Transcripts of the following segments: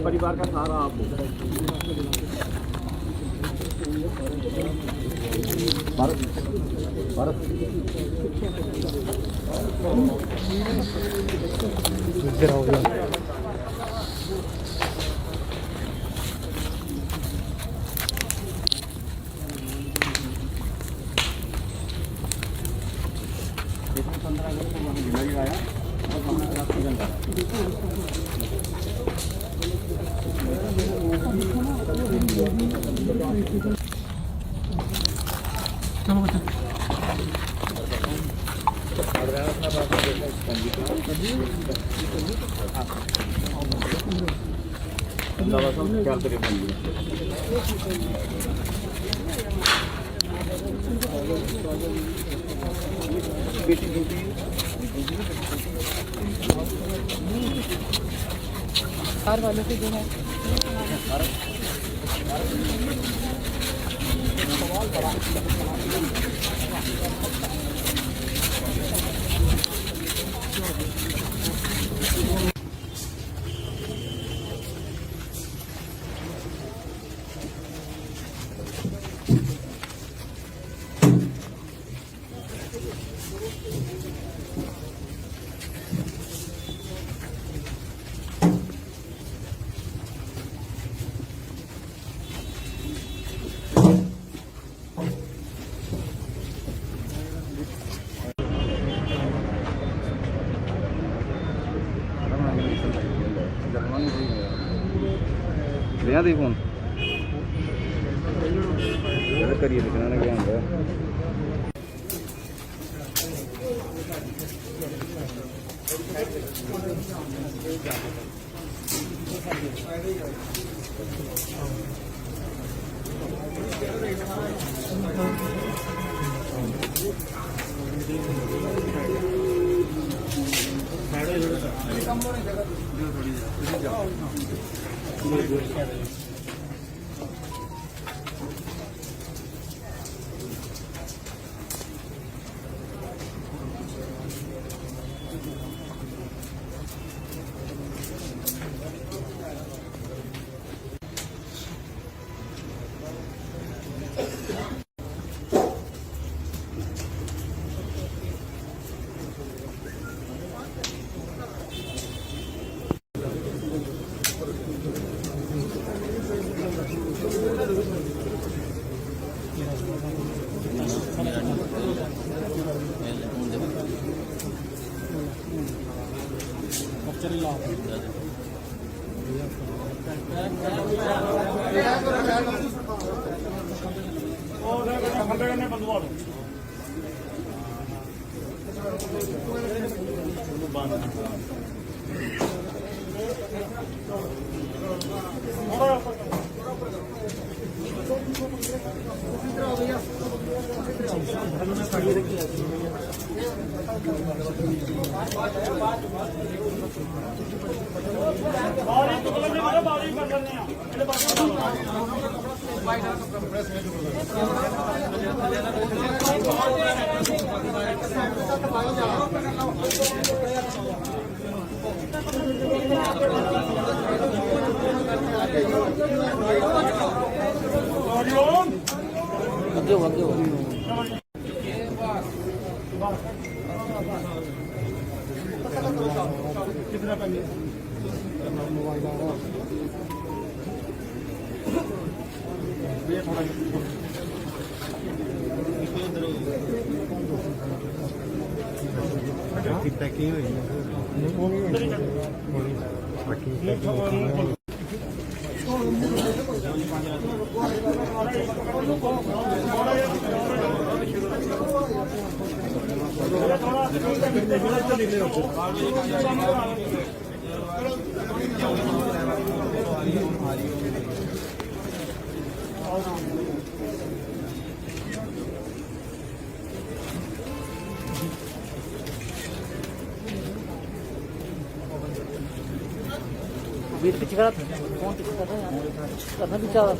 परिवार का सहारा आप हो। भारत भारत हो गया। क्या करें बेटी कार वालों से जो है लिया दी फोन करिए दिखना ना क्या होता है। बीच पीछे करा था कौन पीछे कर रहा है करना भी चाह रहा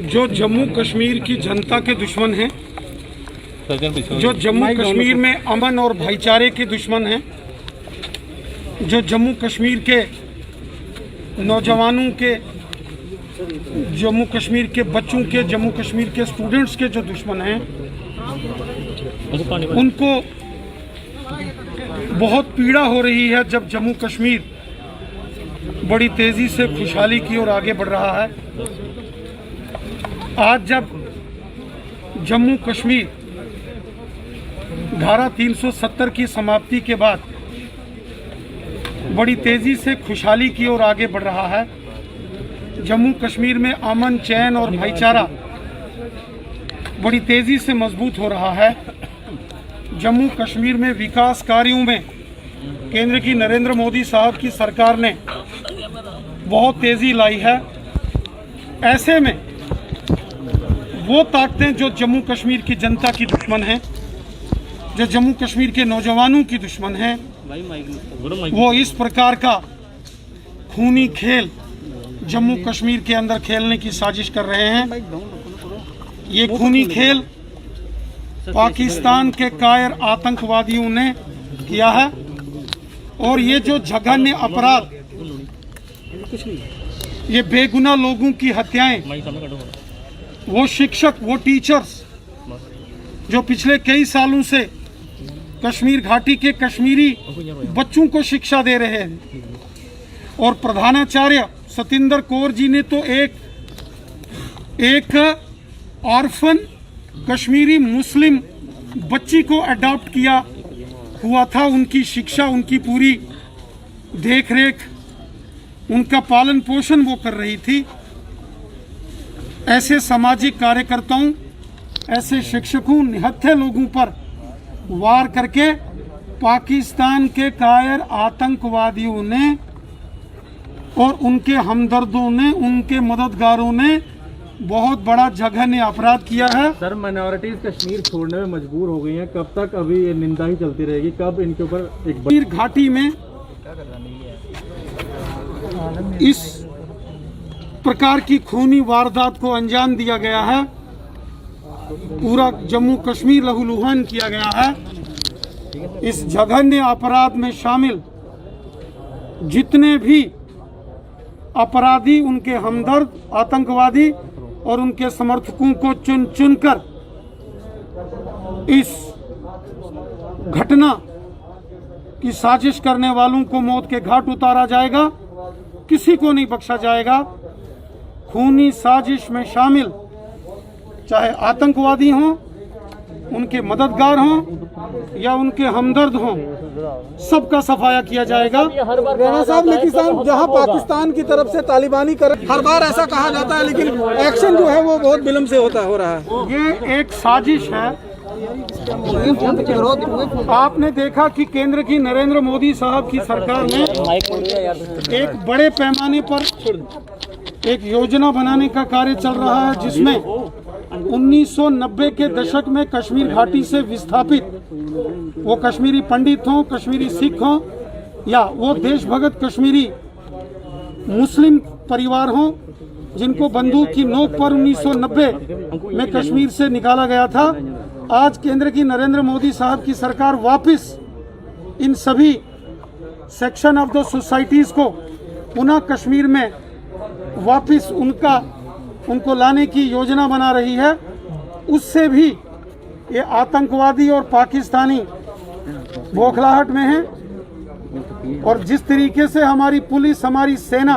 जो जम्मू कश्मीर की जनता के दुश्मन हैं, जो जम्मू कश्मीर में अमन और भाईचारे के दुश्मन हैं, जो जम्मू कश्मीर के नौजवानों के, जम्मू कश्मीर के बच्चों के, जम्मू कश्मीर के स्टूडेंट्स के जो दुश्मन हैं, उनको बहुत पीड़ा हो रही है जब जम्मू कश्मीर बड़ी तेजी से खुशहाली की ओर आगे बढ़ रहा है। आज जब जम्मू कश्मीर धारा 370 की समाप्ति के बाद बड़ी तेजी से खुशहाली की ओर आगे बढ़ रहा है, जम्मू कश्मीर में अमन, चैन और भाईचारा बड़ी तेजी से मजबूत हो रहा है। जम्मू कश्मीर में विकास कार्यों में केंद्र की नरेंद्र मोदी साहब की सरकार ने बहुत तेजी लाई है। ऐसे में वो ताकतें जो जम्मू कश्मीर की जनता की दुश्मन हैं, जो जम्मू कश्मीर के नौजवानों की दुश्मन हैं, वो इस प्रकार का खूनी खेल जम्मू कश्मीर के अंदर खेलने की साजिश कर रहे हैं। ये खूनी खेल पाकिस्तान के कायर आतंकवादियों ने किया है और ये जो जघन्य अपराध, ये बेगुनाह लोगों की हत्याएं, वो शिक्षक, वो टीचर्स जो पिछले कई सालों से कश्मीर घाटी के कश्मीरी बच्चों को शिक्षा दे रहे हैं, और प्रधानाचार्य सतिंदर कौर जी ने तो एक ऑर्फन कश्मीरी मुस्लिम बच्ची को अडॉप्ट किया हुआ था। उनकी शिक्षा, उनकी पूरी देखरेख, उनका पालन पोषण वो कर रही थी। ऐसे सामाजिक कार्यकर्ताओं, ऐसे शिक्षकों, निहत्थे लोगों पर वार करके पाकिस्तान के कायर आतंकवादियों ने और उनके हमदर्दों ने, उनके मददगारों ने बहुत बड़ा जघन्य अपराध किया है। सर, माइनॉरिटीज कश्मीर छोड़ने में मजबूर हो गई हैं, कब तक अभी ये निंदा ही चलती रहेगी? कब इनके ऊपर एक कश्मीर घाटी में इस प्रकार की खूनी वारदात को अंजाम दिया गया है, पूरा जम्मू कश्मीर लहूलुहान किया गया है। इस जघन्य अपराध में शामिल जितने भी अपराधी, उनके हमदर्द, आतंकवादी और उनके समर्थकों को चुन चुनकर इस घटना की साजिश करने वालों को मौत के घाट उतारा जाएगा। किसी को नहीं बख्शा जाएगा। खूनी साजिश में शामिल चाहे आतंकवादी हों, उनके मददगार हों या उनके हमदर्द हों, सबका सफाया किया जाएगा। राणा साहब, लेकिन साहब जहां पाकिस्तान की तरफ से तालिबानी कर हर बार ऐसा कहा जाता है, लेकिन एक्शन जो है वो बहुत विलम्ब से हो रहा है। ये एक साजिश है आपने देखा कि केंद्र की नरेंद्र मोदी साहब की सरकार ने एक बड़े पैमाने पर एक योजना बनाने का कार्य चल रहा है, जिसमें 1990 के दशक में कश्मीर घाटी से विस्थापित वो कश्मीरी पंडित हों, कश्मीरी सिख हों, या वो देशभगत कश्मीरी मुस्लिम परिवार हों, जिनको बंदूक की नोक पर 1990 में कश्मीर से निकाला गया था। आज केंद्र की नरेंद्र मोदी साहब की सरकार वापस इन सभी सेक्शन ऑफ द सोसाइटीज़ को पुनः कश्मीर में वापस उनको लाने की योजना बना रही है। उससे भी ये आतंकवादी और पाकिस्तानी बौखलाहट में हैं, और जिस तरीके से हमारी पुलिस, हमारी सेना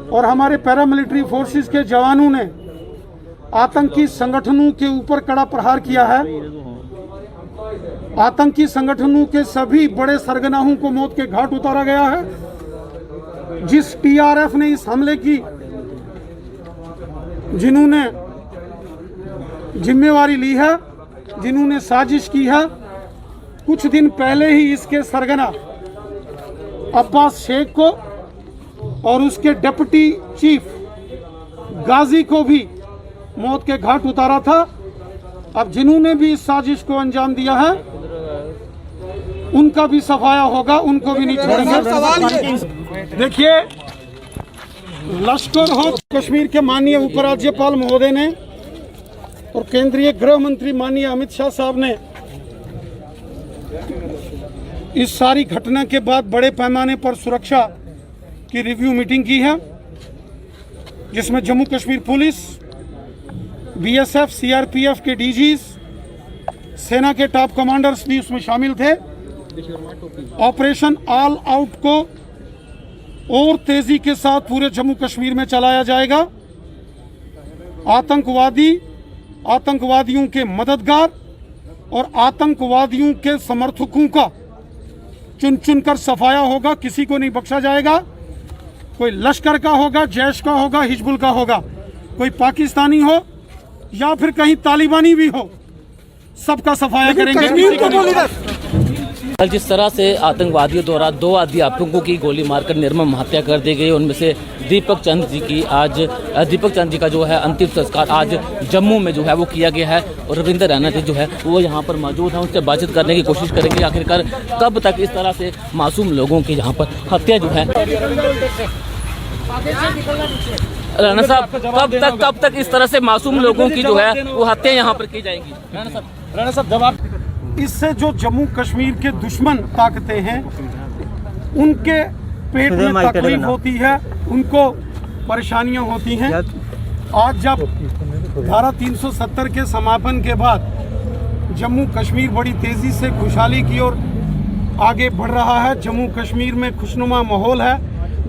और हमारे पैरामिलिट्री फोर्सेस के जवानों ने आतंकी संगठनों के ऊपर कड़ा प्रहार किया है, आतंकी संगठनों के सभी बड़े सरगनाहों को मौत के घाट उतारा गया है। जिस टीआरएफ ने इस हमले की जिन्होंने जिम्मेवारी ली है, जिन्होंने साजिश की है, कुछ दिन पहले ही इसके सरगना अब्बास शेख को और उसके डिप्टी चीफ गाजी को भी मौत के घाट उतारा था। अब जिन्होंने भी इस साजिश को अंजाम दिया है उनका भी सफाया होगा, उनको भी नहीं छोड़ेंगे। देखिए, लश्कर हो कश्मीर के माननीय उपराज्यपाल महोदय ने और केंद्रीय गृह मंत्री माननीय अमित शाह साहब ने इस सारी घटना के बाद बड़े पैमाने पर सुरक्षा की रिव्यू मीटिंग की है, जिसमें Jammu Kashmir police, BSF, CRPF के डीजीज, सेना के टॉप कमांडर्स भी उसमें शामिल थे। ऑपरेशन ऑल आउट को और तेजी के साथ पूरे जम्मू कश्मीर में चलाया जाएगा। आतंकवादियों के मददगार और आतंकवादियों के समर्थकों का चुन चुन कर सफाया होगा, किसी को नहीं बख्शा जाएगा। कोई लश्कर का होगा, जैश का होगा, हिजबुल का होगा, कोई पाकिस्तानी हो या फिर कहीं तालिबानी भी हो, सबका सफाया करेंगे। कल जिस तरह से आतंकवादियों द्वारा 2 अध्यापकों की गोली मारकर निर्मम हत्या कर दी गई, उनमें से दीपक चंद जी का जो है अंतिम संस्कार आज जम्मू में जो है वो किया गया है। और रविंद्र रैना जी जो है वो यहाँ पर मौजूद हैं, उनसे बातचीत करने की कोशिश करेंगे आखिरकार कब तक इस तरह से मासूम लोगों की यहाँ पर हत्या जो है। राणा साहब, कब तक इस तरह से मासूम लोगों की जो है वो हत्या यहाँ पर की जाएगी? राणा साहब जवाब। इससे जो जम्मू कश्मीर के दुश्मन ताकतें हैं उनके पेट में तकलीफ होती है, उनको परेशानियां होती हैं। आज जब धारा 370 के समापन के बाद जम्मू कश्मीर बड़ी तेजी से खुशहाली की ओर आगे बढ़ रहा है, जम्मू कश्मीर में खुशनुमा माहौल है,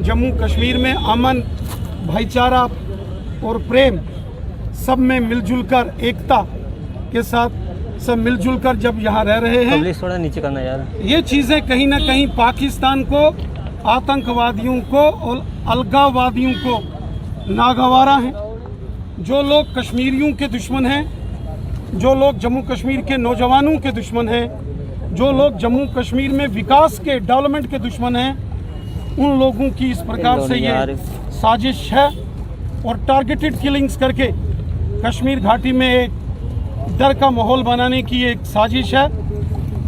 जम्मू कश्मीर में अमन, भाईचारा और प्रेम सब में मिलजुल कर, एकता के साथ सब मिलजुल कर जब यहाँ रह रहे हैं, थोड़ा नीचे करना यार, ये चीज़ें कहीं ना कहीं पाकिस्तान को, आतंकवादियों को और अलगाववादियों को नागवारा हैं। जो लोग कश्मीरियों के दुश्मन हैं, जो लोग जम्मू कश्मीर के नौजवानों के दुश्मन हैं, जो लोग जम्मू कश्मीर में विकास के, डेवलपमेंट के दुश्मन हैं, उन लोगों की इस प्रकार से ये साजिश है और टारगेटेड किलिंग्स करके कश्मीर घाटी में एक डर का माहौल बनाने की एक साजिश है।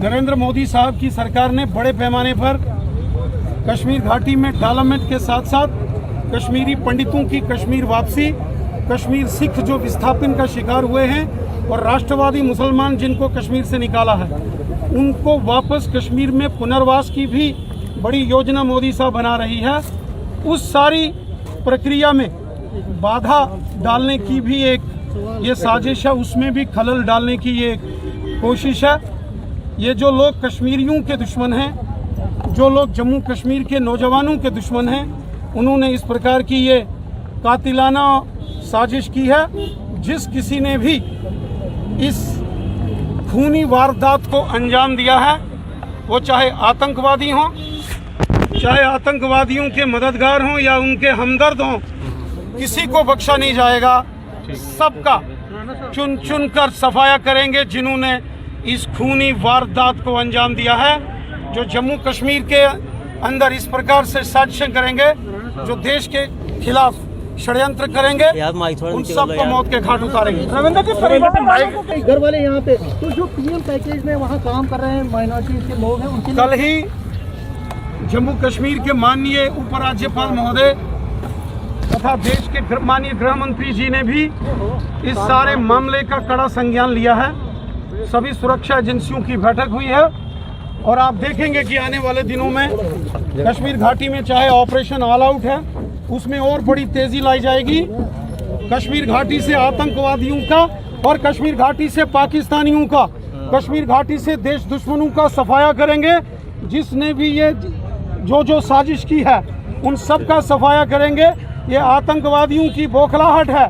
नरेंद्र मोदी साहब की सरकार ने बड़े पैमाने पर कश्मीर घाटी में डेवलपमेंट के साथ साथ कश्मीरी पंडितों की कश्मीर वापसी, कश्मीर सिख जो विस्थापन का शिकार हुए हैं और राष्ट्रवादी मुसलमान जिनको कश्मीर से निकाला है, उनको वापस कश्मीर में पुनर्वास की भी बड़ी योजना मोदी साहब बना रही है। उस सारी प्रक्रिया में बाधा डालने की भी एक ये साजिश है, उसमें भी खलल डालने की ये कोशिश है। ये जो लोग कश्मीरियों के दुश्मन हैं, जो लोग जम्मू कश्मीर के नौजवानों के दुश्मन हैं, उन्होंने इस प्रकार की ये कातिलाना साजिश की है। जिस किसी ने भी इस खूनी वारदात को अंजाम दिया है, वो चाहे आतंकवादी हों, चाहे आतंकवादियों के मददगार हों या उनके हमदर्द हों, किसी को बख्शा नहीं जाएगा। सबका चुन चुन कर सफाया करेंगे। जिन्होंने इस खूनी वारदात को अंजाम दिया है, जो जम्मू कश्मीर के अंदर इस प्रकार से साजिशें करेंगे, जो देश के खिलाफ षड्यंत्र करेंगे, उन सबको मौत के घाट उतारेंगे। रविंद्र जी, परिवार घर वाले यहाँ पे तो जो पीएम पैकेज में वहाँ काम कर रहे हैं माइनॉरिटी के लोग हैं, उनके कल ही जम्मू कश्मीर के माननीय उपराज्यपाल महोदय तथा देश के माननीय गृह मंत्री जी ने भी इस सारे मामले का कड़ा संज्ञान लिया है। सभी सुरक्षा एजेंसियों की बैठक हुई है और आप देखेंगे कि आने वाले दिनों में कश्मीर घाटी में चाहे ऑपरेशन ऑल आउट है, उसमें और बड़ी तेजी लाई जाएगी। कश्मीर घाटी से आतंकवादियों का और कश्मीर घाटी से पाकिस्तानियों का, कश्मीर घाटी से देश दुश्मनों का सफाया करेंगे। जिसने भी ये जो साजिश की है उन सब का सफाया करेंगे। ये आतंकवादियों की बौखलाहट है।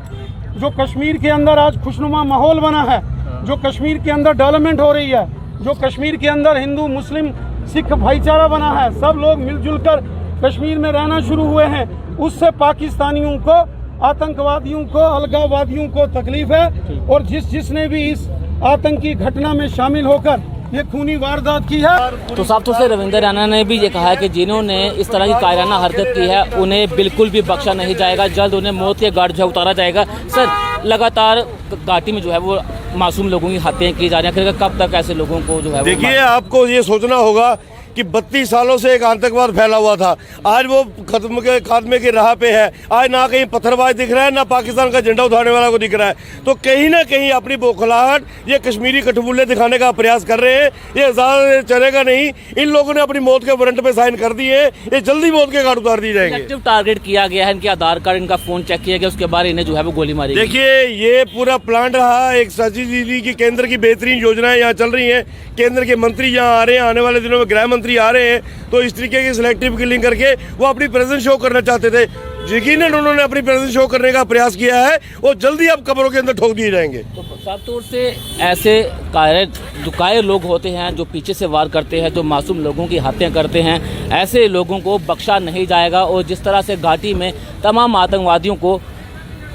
जो कश्मीर के अंदर आज खुशनुमा माहौल बना है, जो कश्मीर के अंदर डेवलपमेंट हो रही है, जो कश्मीर के अंदर हिंदू मुस्लिम सिख भाईचारा बना है, सब लोग मिलजुल कर कश्मीर में रहना शुरू हुए हैं, उससे पाकिस्तानियों को, आतंकवादियों को, अलगाववादियों को तकलीफ है। और जिसने भी इस आतंकी घटना में शामिल होकर ये खूनी वारदात की है। तो साफ तौर से रविंद्र रैना ने भी ये कहा है कि जिन्होंने इस तरह की कायराना हरकत की है उन्हें बिल्कुल भी बख्शा नहीं जाएगा, जल्द उन्हें मौत के घाट जो है उतारा जाएगा। सर, लगातार घाटी में जो है वो मासूम लोगों की हत्याएं की जा रही हैं, कब तक ऐसे लोगों को जो है? देखिए, आपको ये सोचना होगा कि 32 सालों से एक आतंकवाद फैला हुआ था, आज वो खात्मे की राह पे है। आज ना कहीं पत्थरबाज दिख रहा है, ना पाकिस्तान का झंडा उठाने वाला को दिख रहा है। तो कहीं ना कहीं अपनी बौखलाहट ये कश्मीरी कठपुतली दिखाने का प्रयास कर रहे हैं। ये ज़्यादा चलेगा नहीं। इन लोगों ने अपनी मौत के वारंट पे साइन कर दिए, ये जल्दी मौत के घाट उतार दिए जाएंगे। एक्टिव टारगेट किया गया है, इनके आधार कार्ड, इनका फोन चेक किया गया, उसके बाद इन्हें जो है वो गोली मारी। देखिए, ये पूरा प्लान रहा। एक सचिव जी की केंद्र की बेहतरीन योजनाएं यहाँ चल रही हैं। केंद्र के मंत्री यहाँ आ रहे हैं, आने वाले दिनों में गृह मंत्री आ रहे हैं। तो इस तरीके की सिलेक्टिव किलिंग करके वो अपनी प्रेजेंस शो करना चाहते थे। यकीनन उन्होंने अपनी प्रेजेंस शो करने का प्रयास किया है और जल्दी अब कब्रों के अंदर ठोक दिए जाएंगे। तो साफ तौर से ऐसे कायर लोग होते हैं जो पीछे से वार करते हैं, जो मासूम लोगों की हत्या करते हैं, ऐसे लोगों को बख्शा नहीं जाएगा। और जिस तरह से घाटी में तमाम आतंकवादियों को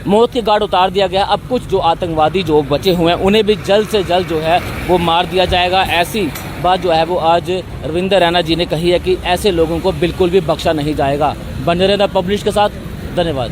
मौत के घाट उतार दिया गया, अब कुछ जो आतंकवादी जो बचे हुए हैं उन्हें भी जल्द से जल्द जो है वो मार दिया जाएगा। ऐसी बात जो है वो आज रविंद्र रैना जी ने कही है कि ऐसे लोगों को बिल्कुल भी बख्शा नहीं जाएगा। बने रहना पब्लिश के साथ, धन्यवाद।